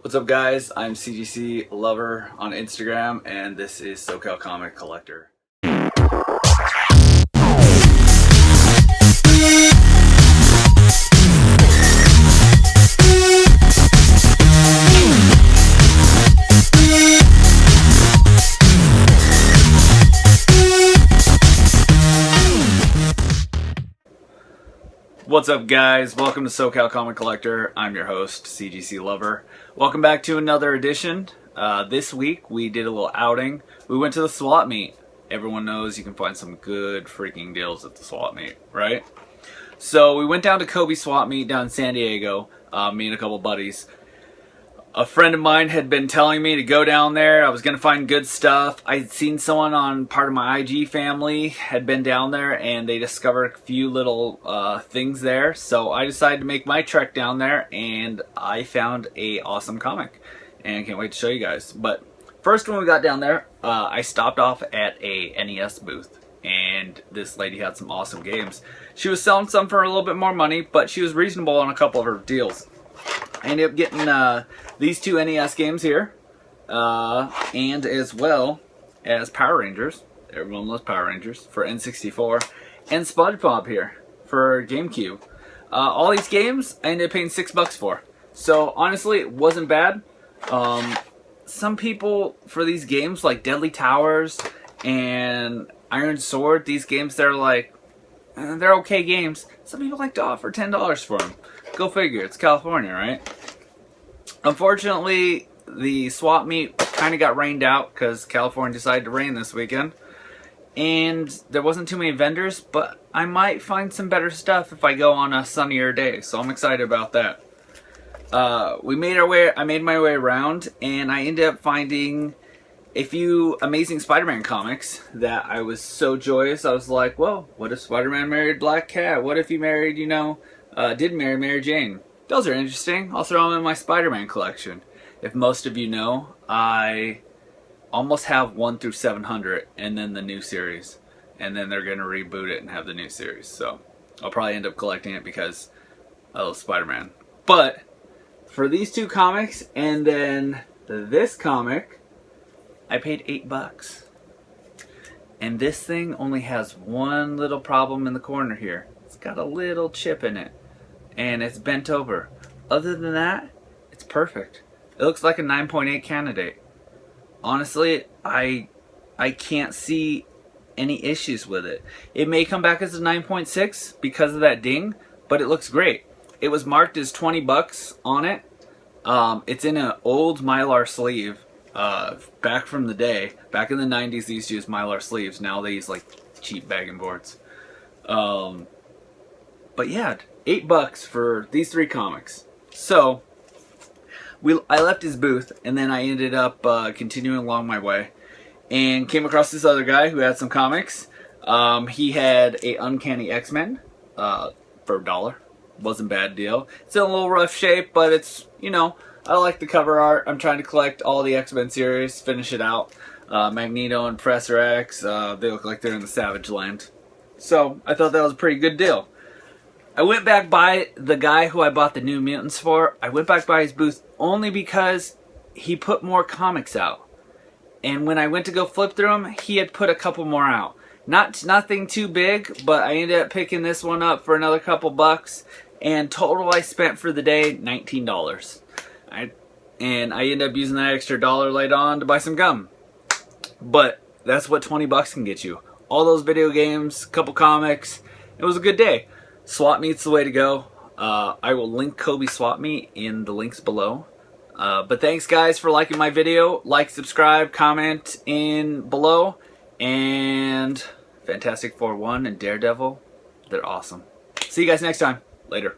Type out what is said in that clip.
What's up, guys? I'm CGC Lover on Instagram, and this is SoCal Comic Collector. What's up, guys? Welcome to SoCal Comic Collector. I'm your host, CGC Lover. Welcome back to another edition. This week we did a little outing. We went to the swap meet. Everyone knows you can find some good freaking deals at the swap meet, right? So we went down to Kobe swap meet down in San Diego, me and a couple buddies. A friend of mine had been telling me to go down there. I was going to find good stuff. I'd seen someone on part of my IG family had been down there and they discovered a few little things there. So I decided to make my trek down there and I found a awesome comic and can't wait to show you guys. But first, when we got down there, I stopped off at a NES booth and this lady had some awesome games. She was selling some for a little bit more money, but she was reasonable on a couple of her deals. I ended up getting these two NES games here, and as well as Power Rangers. Everyone loves Power Rangers for N64, and SpongeBob here for GameCube. All these games I ended up paying $6 for. So honestly, it wasn't bad. Some people for these games like Deadly Towers and Iron Sword, these games they're like they're okay games. Some people like to offer $10 for them. Go figure, it's California, right? Unfortunately, the swap meet kind of got rained out because California decided to rain this weekend. And there wasn't too many vendors, but I might find some better stuff if I go on a sunnier day, so I'm excited about that. I made my way around, and I ended up finding a few Amazing Spider-Man comics that I was so joyous. I was like, well, what if Spider-Man married Black Cat? What if he married, did marry Mary Jane? Those are interesting. I'll throw them in my Spider-Man collection. If most of you know, I almost have 1 through 700 and then the new series. And then they're going to reboot it and have the new series. So I'll probably end up collecting it because I love Spider-Man. But for these two comics and then this comic, I paid $8. And this thing only has one little problem in the corner here. It's got a little chip in it. And it's bent over. Other than that, it's perfect. It looks like a 9.8 candidate. Honestly, I can't see any issues with it. It may come back as a 9.6 because of that ding, but it looks great. It was marked as $20 on it. It's in an old Mylar sleeve. Back from the day. Back in the 90s, they used to use Mylar sleeves. Now they use like cheap bagging boards. But yeah, $8 for these three comics. So I left his booth and then I ended up continuing along my way and came across this other guy who had some comics. He had a Uncanny X-Men for $1. Wasn't a bad deal. It's in a little rough shape, but it's, I like the cover art. I'm trying to collect all the X-Men series, finish it out. Magneto and Professor X, they look like they're in the Savage Land. So I thought that was a pretty good deal. I went back by the guy who I bought the New Mutants for. I went back by his booth only because he put more comics out. And when I went to go flip through them, he had put a couple more out. Nothing too big, but I ended up picking this one up for another couple bucks. And total I spent for the day, $19. And I ended up using that extra $1 later on to buy some gum. But that's what $20 can get you. All those video games, couple comics. It was a good day. Swap meet's the way to go. I will link Kobe Swap Meet in the links below. But thanks, guys, for liking my video. Like, subscribe, comment in below. And Fantastic Four 1 and Daredevil, they're awesome. See you guys next time. Later.